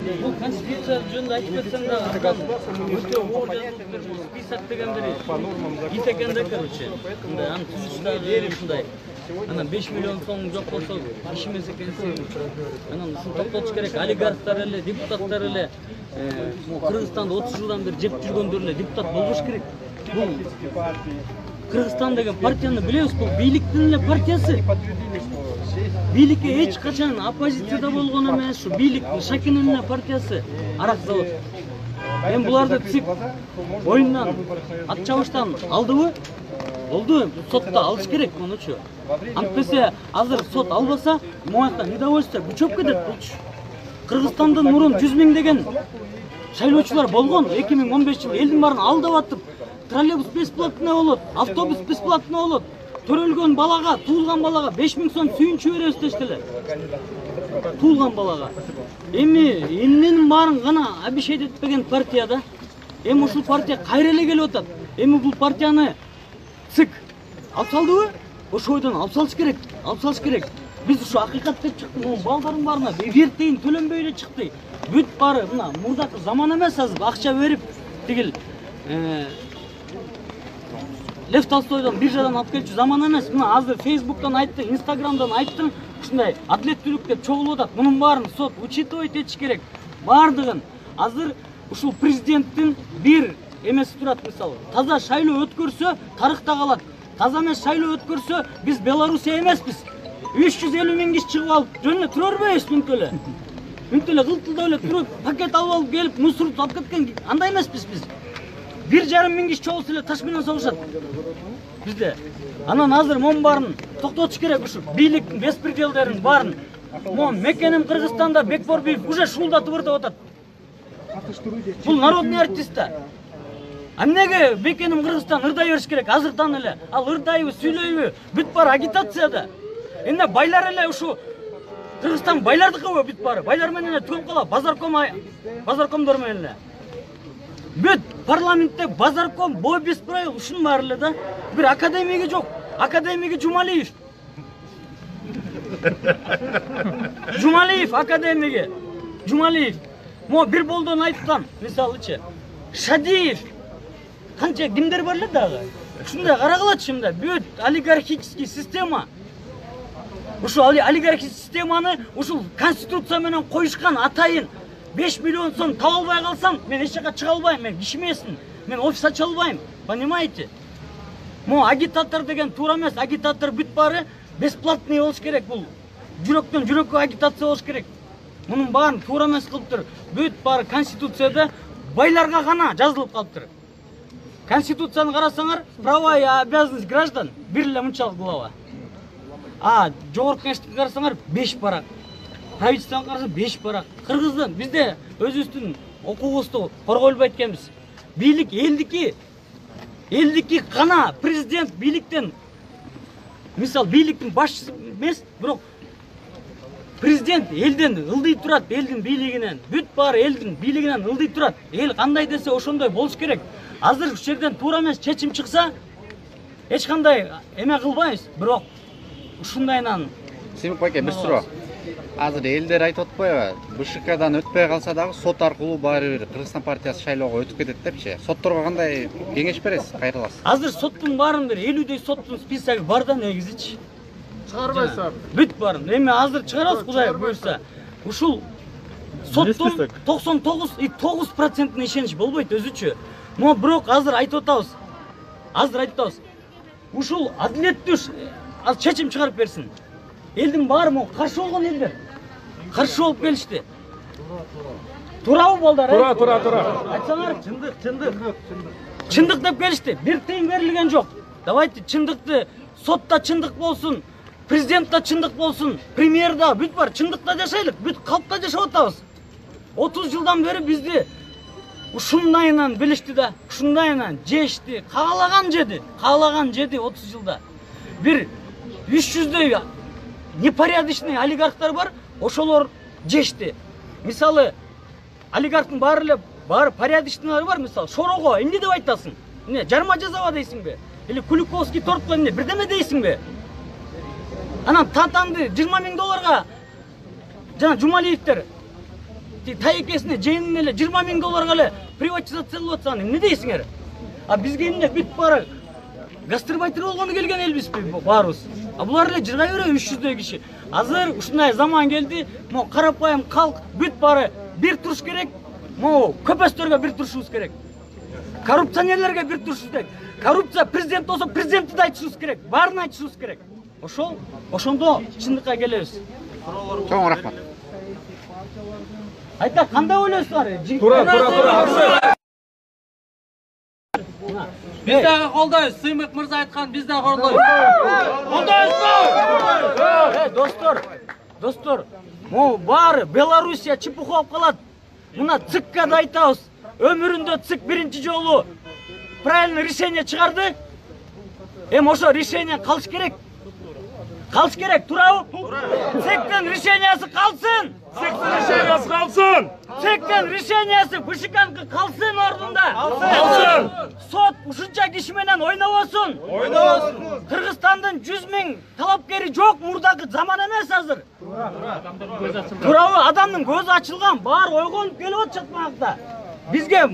Bu konstitusiya жөнүндө айтып кетсем да өтө оор жазылып берген список деген бери ит экен да, короче. Анын түзүштагы ушундай. Анан 5 миллион сом жок болсо иш эмес экенсин. Анан ушуну токтотуш керек. Олигархтар эле, депутаттар эле Кыргызстанда 30 жылдан бери жеп жүргөндөр эле депутат болбош керек. Бул Кыргызстан деген партияны билебиз, бул бийликтин эле партиясы. Бийликке эч качан оппозицияда болгон эмес, ушу бийликтин Шакинин эле партиясы. Арак завод. Эми буларды ЦИК оюндан ат чабыштан алдыбы? Болду, сотто алыш керек мунучу. Антпесе азыр сот албаса, моякта недовольство күчөп кетет болчу. Кыргызстандын мурун 100 миң деген шайлоочулар болгон, 2015 жылы элдин баарын алдап атып, троллейбус бесплатный болот, автобус бесплатный болот. Төрөлгөн балага, туулган балага 5 миң сом сүйүнчү беребиз дештиле. Туулган балага. Эми эмненин баарын гана обещать этпеген партияда. Эми ушул партия кайра эле келип атат. Эми бул партияны ЦИК алып салдыбы? Ошол ойдон алып салыш керек. Алып салыш керек. Биз ушу акыйкат деп чыктык, могу балдардын баарына вертейин төлөнбөй эле чыкты. Бүт баары мына мурдакы заман эмес азыр акча берип тигил Лев Толстойдон биржадан алып келчү заман эмес. Мына азыр Фейсбуктан айтты, Инстаграмдан айттың, ушундай адилеттүүлүк деп чогулуп атат. Мунун баарын сот учитывать этиш керек. Бардыгын азыр ушул президенттин бир эмеси турат, мисалы. Таза шайлоо өткөрсө тарыхта калат. Таза эмес шайлоо өткөрсө биз Белоруссия эмеспиз. 350 миң киши чыгып алып жөнүнө тура бербейбиз мүнтө эле. Мүнтө эле кылтылдап эле туруп пакет алып келип мусорду алып кеткен андай эмеспиз биз. 1,5 миң киши чогулса эле таш менен согушат бизде. Анан азыр монун баарын токтотуш керек, ушу бийликтин беспределдерин баарын. Мон мекеним Кыргызстанда Бекборбиев уже шуулдатып ырдап атат. Бул народный артист да. А эмнеге мекеним Кыргызстан ырдай бериш керек азырдан эле? Ал ырдайбы, сүйлөйбү? Бүт баары агитацияда. Эмне байлар эле ушу Кыргызстан байлардыкыбы бүт баары? Байлар менен эле түгөн кала, базаркомдор менен эле. Бүт парламентте базарком, бой бесправил, ушунун баары эле да. Бир академиги жок. Академиги Жумалиев. Жумалиев академиги. Жумалиев. Мо бир болдон айткан, мисалычы. Шадиев. Канча кимдер бар эле дагы? Ушундай карагылачы мында бүт олигархический система. Ушул олигархический системаны ушул конституция менен коюшкан атайын 5 миллион сом таба албай калсам, мен эч жака чыга албайм, мен киши эмесмин. Мен офис ача албайм. Понимаете? Мо агитатор деген туура эмес, агитатор бүт баары бесплатный болуш керек бул. Жүрөктөн жүрөккө агитация болуш керек. Мунун баарын туура эмес кылыптыр. Бүт баары конституцияда байларга гана жазылып калыптыр. Конституцияны карасаңар, права и обязанность граждан бир эле мынчалык глава. А жогорку кеңештикке карасаңар 5 парак. Правительстводан караса 5 парак. Кыргыздан бизде өзүбүздүн укугубузду корголбойт экенбиз. Бийлик элдики. Элдики гана президент бийликтен мисал бийликтин башчысы эмес, бирок президент элден ылдый турат, элдин бийлигинен. Бүт баары элдин бийлигинен ылдый турат. Эл кандай десе ошондой болуш керек. Азыр ушул жерден туура эмес чечим чыкса, эч кандай эме кылбайбыз, бирок ушундайынан. Семик байке, бир суроо. Азыр элдер айтып атпайбы? БШКдан өтпөй калса дагы сот аркылуу баары бир Кыргызстан партиясы шайлоого өтүп кетет депчи. Сотторго кандай кеңеш бересиз, кайрыласыз? Азыр соттун баарын бир 50дөй соттун списоги бар да негизичи. Чыгарбайсызбы? Бүт баарын. Эми азыр чыгарабыз, Кудай буйрса. Ушул соттун 99% ишенич болбойт өзүчө. Но бирок азыр айтып атабыз. Ушул адилеттүү чечим чыгарып берсин. Элдин баары мо каршы болгон элдер. Каршы болуп келишти. Туурабы балдар? Тура. Айтсаңар, чындык деп келишти. Бир тыйын берилген жок. Давайте чындыкты, сотта чындык болсун, президентте чындык болсун, премьерда бүт бар чындыкта жашайлык, бүт калпта жашап атабыз. 30 жылдан бери бизди ушундайынан билишти да, ушундайынан жешти, каалаган жеди 30 жылда. Бир 300дөй непорядочный олигархтар бар, ошолор жешти. Мисалы, олигархтын баары порядочныйлар бар, мисалы, Шорого эмне деп айтасың? Эмне, жарма жазаба дейсиңби? Или Куликовский тортко эмне, бирдеме дейсиңби? Анан татанды $20 000 жана Жумалиевдер тайекесине жыйынын эле 20 000 долларга эле приватизациялап атсаң эмне дейсиңер? А бизге эмне бүт бары гастарбайтер болгону келген элбизби баарыбыз? А булар эле жыргай береби 300 киши. Азыр ушундай заман келди, мо карапайым калк бүт бары бир туруш керек. Мо көпөстөргө бир турушубуз керек. Коррупционерлерге бир турушубуз керек. Коррупция президент болсо президентти да айтышыбыз керек. Баарын айтышыбыз керек. Ошондо чындыкка келебиз. Чоң рахмат. Айта, кандай ойлойсуңар? Тура. Биз дагы колдойбуз. Сыймык мырза айткан, биз дагы колдойбуз. Колдойбузбу? Достор, могу баары Белоруссия чепуха болуп калат. Мына ЦИКка да айтабыз. Өмүрүндө ЦИК биринчи жолу правильный решение чыгарды. Ошо решение калыш керек. Калыш керек, турабы? ЦИКтин решениясы калсын. ЦИКтин решениясы БШКныкы калсын ордунда. Калсын. Сот ушунча киши менен ойнобосун. Кыргызстандын 100 000 талапкери жок, мурдагы заман эмес азыр. Турабы? Адамдын көзү ачылган, баары ойгонуп келип атышат мынакта. Бизге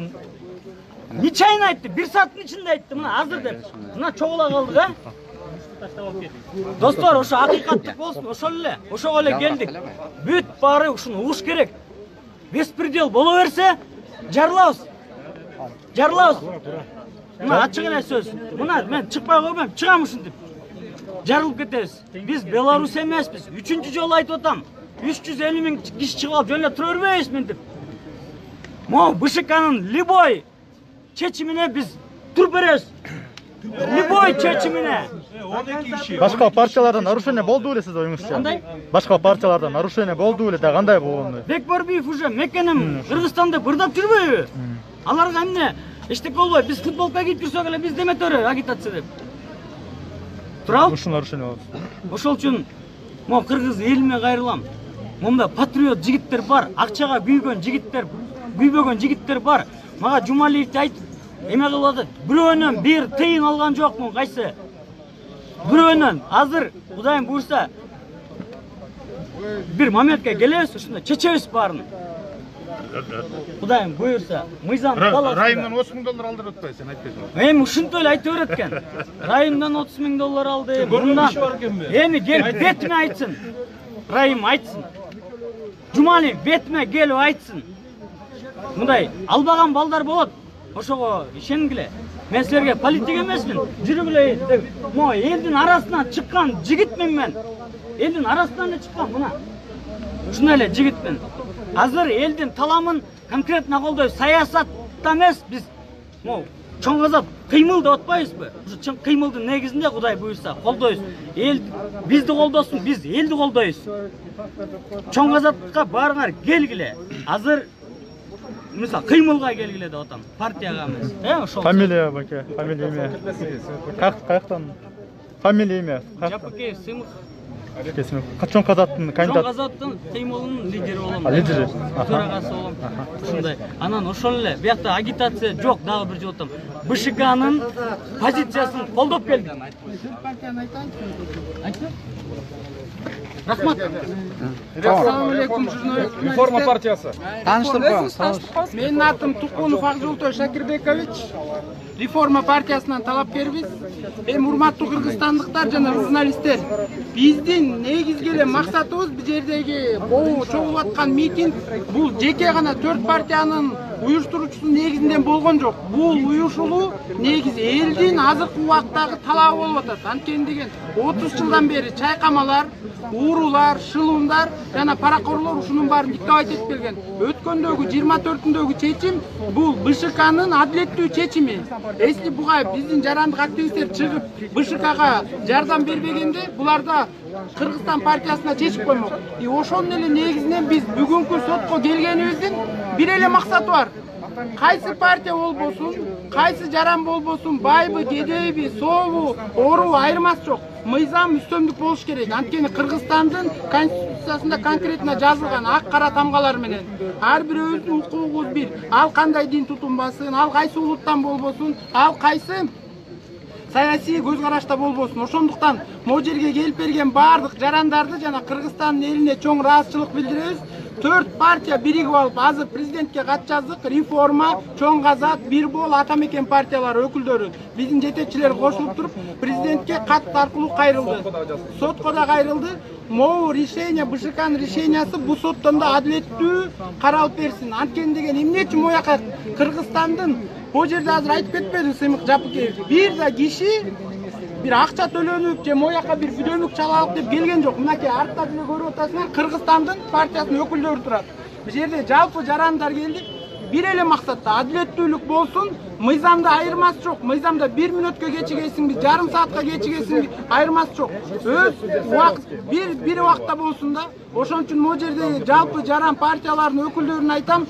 нечайын айтты, 1 сааттын ичинде айтты, мына азыр деп. Мына чогула калдык, а? Достор, ошо акыйкаттык болсун, ошого эле келдик. Бүт баары ушуну угуш керек. Беспредел боло берсе, жарылабыз. Мына ачык эле сөз. Мына мен чыкпай койбойм, чыгам ушинтип. Жарылып кетебиз. Биз Беларусь эмеспиз. 3-чү жолу айтып атам. 350 000 киши чыгып алып жөн эле тура бербейбиз мынтип. Мо БШКнын любой чечимине биз туруп беребиз. Любой чечимине. Башка партияларда нарушение болду эле сиз оюңузча? Кандай? Башка партияларда нарушение болду эле да кандай болгону? Бекборбиев уже мекеним Кыргызстанда бырдап жүрбөйбү? Аларга эмне эчтеке болбой, биз футболка кийип жүрсөк эле биз деметөбү агитация деп. Турабы? Ушул нарушение болот. Ошол үчүн мо кыргыз элиме кайрылам. Монда патриот жигиттер бар, акчага күйгөн жигиттер бар. Мага Жумалиевди айтып, эме кылып атат. Бирөөнөн бир тыйын алган жокмун, кайсы? Бирөөнөн азыр Кудайым буйрса бир моментке келебиз, ушунда чечебиз баарын. Кудайым буйрса, мыйзам талашында. Райымдан 30 000 доллар алдырып атпайбы, сен айтпайсың. Эми ушинтип эле айтып берет экен. Райымдан 30 000 доллар алды. Мындан эми келип бетиме айтсын. Райым айтсын. Жумалиев бетиме келип айтсын. Мындай албаган балдар болот. Ошого ишенгиле. Мен силерге политик эмесмин. Жүргүлө деп, мо элдин арасынан чыккан жигитмин мен. Элдин арасынан эле чыккан мына. Ушундай эле жигитмин. Азыр элдин таламын конкретно колдойбуз. Саясатта эмес, биз мо чоң азат кыймыл деп атпайбызбы? Ушу чоң кыймылдын негизинде Кудай буйрса колдойбуз. Эл бизди колдосун, биз элди колдойбуз. Чоң азатка баарыңар келгиле. Азыр мисал кыймылга келгиле деп атам. Партияга эмес. Ошол. Фамилия баке, фамилия имя. Каяктан? Фамилия имя. Жапыкеев Сымык. Кесим. Качан кадаттын кандидат? Чоң азаттын кыймылынын лидери болом. Лидери. Төрагасы болом. Ушундай. Анан ошол эле биякта агитация жок, дагы бир жолу айтам. БШКнын позициясын колдоп келдик. Айтты? Рахмат. Assalamu alaikum jurnalist. Реформа партиясы. Тааныштырып коюңуз. Менин атым Тукунов Акжолтой Шакирбекович. Реформа партиясынан талапкербиз. Эми урматтуу кыргызстандыктар жана журналисттер, биздин негизги эле максатыбыз бул жердеги чогулуп аткан митинг бул жеке гана 4 партиянын уюштуруучусунун негизинен болгон жок. Бул уюшулуу негизи элдин азыркы убактагы талабы болуп атат. Анткени деген 30 жылдан бери чайкамалар, уурулар, шылуундар жана паракорлор ушунун баарын диктовать этип келген. Өткөндөгү 24-түндөгү чечим бул БШКнын адилеттүү чечими. Если буга биздин жарандык активисттер чыгып БШКга жардам бербегенде, булар да Кыргызстан партиясына чечип коймок. Ошонун эле негизинен биз бүгүнкү сотко келгенибиздин бир эле максаты бар. Кайсы партия болбосун, кайсы жаран болбосун, байбы, кедейби, сообу, ору айырмасы жок. Мыйзам үстөмдүк болуш керек. Анткени Кыргызстандын конституциясында конкретно жазылган ак кара тамгалар менен ар бирөөбүздүн укугубуз бир. Ал кандай дин тутумбасын, ал кайсы улуттан болбосун, ал кайсы саясий көз карашта болбосун. Ошондуктан могу жерге келип берген баардык жарандарды жана Кыргызстандын элине чоң ыраазычылык билдиребиз. 4 партия биригип алып азыр президентке кат жаздык. Реформа, Чоң Казак, Бир Бол, Ата Мекен партиялары өкүлдөрү биздин жетекчилер кошулуп туруп президентке кат аркылуу кайрылды. Сотко да кайрылды. Могу решение, БШКнын решениясы бул соттон да адилеттүү каралып берсин. Анткени деген эмне үчүн мояка Кыргызстандын бул жерде азыр айтып кетпеди Сыймык Жапыкеев. Бир да киши bir акча төлөнүп же мояка бир бүдөмүк чалалык деп келген жок. Мынакей артта деле көрүп атасыңар, Кыргызстандын партиясынын өкүлдөрү турат. Бул жерде жалпы жарандар келди. Бир эле максатта адилеттүүлүк болсун. Мыйзамда айырмасы жок. Мыйзамда 1 мүнөткө кечигесиңби, жарым саатка кечигесиңби айырмасы жок. Өз убакыт бир убакытта болсун да. Ошон үчүн могу жерде жалпы жаран партиялардын өкүлдөрүнө айтам,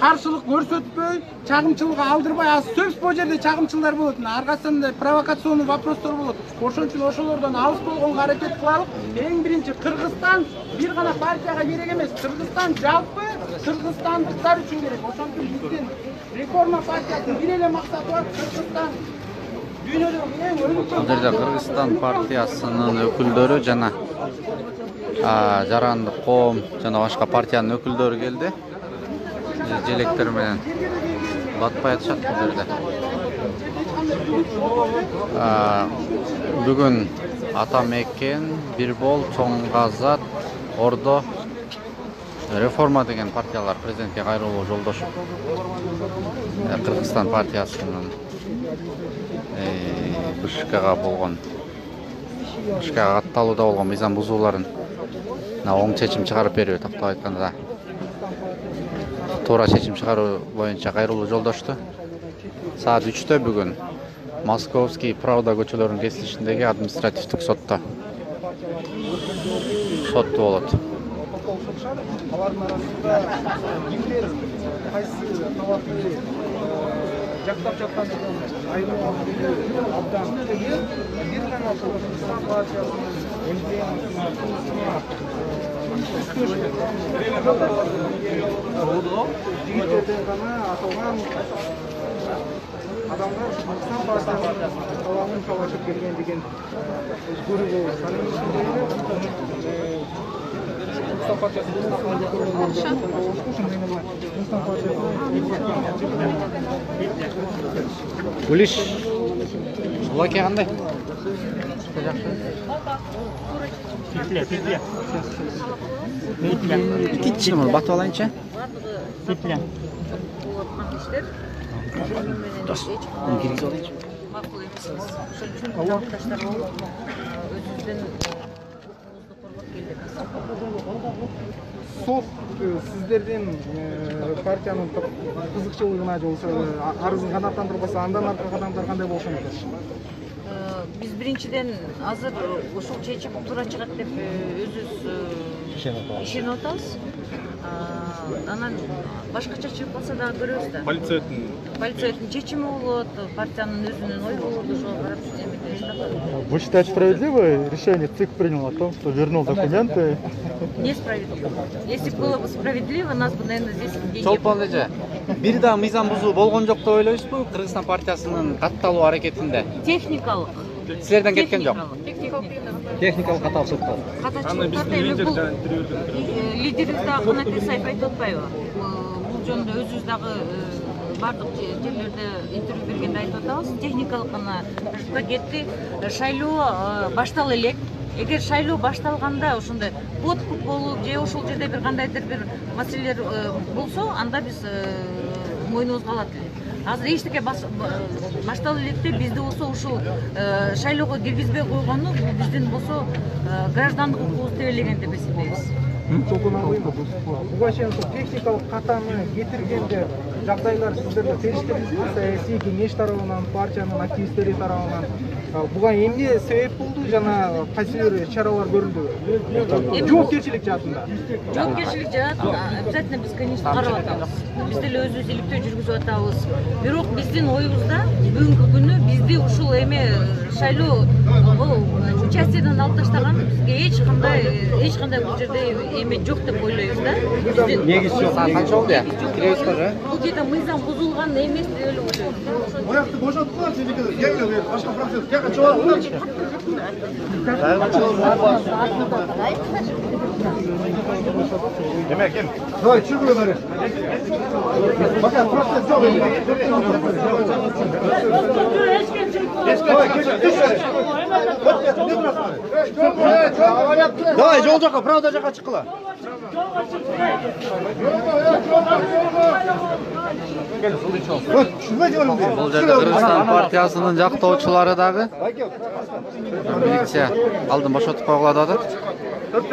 каршылык көрсөтпөй, чагымчылыкка алдырбай, аз сөз бул жерде чагымчылдар болот. Аркасында провокационный вопростор болот. Ошон үчүн ошолордон алыс болгонго аракет кылалык. Эң биринчи Кыргызстан бир гана партияга керек эмес. Кыргызстан жалпы кыргызстандыктар үчүн керек. Ошон үчүн биздин реформа партиясынын бир эле максаты бар, Кыргызстан дүйнөдөгү эң өнүккөн. Бул жерде Кыргызстан партиясынын өкүлдөрү жана жарандык коом жана башка партиянын өкүлдөрү келди. Желектер менен батпай атышат бул жерде. Бүгүн Ата Мекен, Бир Бол, Чоң Казак, Ордо, Реформа деген партиялар президентке кайрылуу жолдошуп Кыргызстан партиясынын БШКга болгон БШКга катталууда болгон мыйзам бузууларын оң чечим чыгарып берүү, тактап айтканда туура чечим чыгаруу боюнча кайрылуу жолдошту. Саат 3-тө бүгүн Московский Правда көчөлөрүнүн кесилишиндеги административдик сотто болот. Алардын арасында кимдер кайсы талапты жактап жаткан айрым абдан бир гана Кыргызстан партиясынын жигиттерден гана аталган адамдар Кыргызстан партиясынын талабын талашып келген деген көрүү болот. Кыргызстан партиясынын Улиш Лаки кандай? Икинчи номер батып алайынчы. Макул эмесмиз. Ошон үчүн жолдоштор болуп өзүбүздүн сот сиздердин партиянын кызыкчылыгына же болбосо арызын канааттандырбаса андан артка кадамдар кандай болушу мүмкүн? Биз биринчиден азыр ушул чечим туура чыгат деп өзүбүз ишенип атабыз. Анан башкача чыгып калса дагы көрөбүз да. Полицейдин чечими болот, партиянын өзүнүн ою болот, ошого карап Вы считаете справедливое решение ЦИК принял о том, что вернул документы? Несправедливо. Если было бы справедливо, нас бы, наверное, здесь нигде не было. Чолпон эже, бир да мыйзам бузуу болгон жок деп ойлойсузбу Кыргызстан партиясынын катталуу аракетинде? Техникалык. Силерден кеткен жок. Техникалык катачылыктар. Катачылыктарда эми бул лидерибиз дагы Канат Исаев айтып атпайбы? Бул жөнүндө өзүбүз дагы бардык жерлерде интервью бергенде айтып атабыз. Техникалык гана кетти. Шайлоо баштала элек. Эгер шайлоо башталганда ошондой подкуп болуп же ошол жерде бир кандайдыр бир маселелер болсо, анда биз мойнубузга алат элек. Азыр эчтеке баштала электе бизде болсо ушул шайлоого киргизбей койгону биздин болсо граждандык укугубузду тебелеген деп эсептейбиз. Буга чейин техникалык катаны кетиргенде жагдайлар сиздерге териштиңизби? Саясий кеңеш тарабынан, партиянын активисттери тарабынан буга эмне себеп болду жана кайсы бир чаралар көрүлдү? Жоопкерчилик жаатында. Жоопкерчилик жаатын обязательно биз, конечно, карап атабыз. Биз деле өзүбүз иликтөө жүргүзүп атабыз. Бирок биздин оюбузда бүгүнкү күнү бизди ушул эме шайлоо участиеден алып таштаган бизге эч кандай бул жерде эме жок деп ойлойбуз да. Негиз жок. Канча болду я? Киребиз го? Бул жерде мыйзам бузулган эмес деп эле ойлойбуз. Оякты бошотуп коет, келгиле, башка процесс. Давай, жол жаққа, правда жаққа шыққыла. Бул жерде Кыргызстан партиясынын жактоочулары дагы милиция алдын бошотуп койгула атат. Çok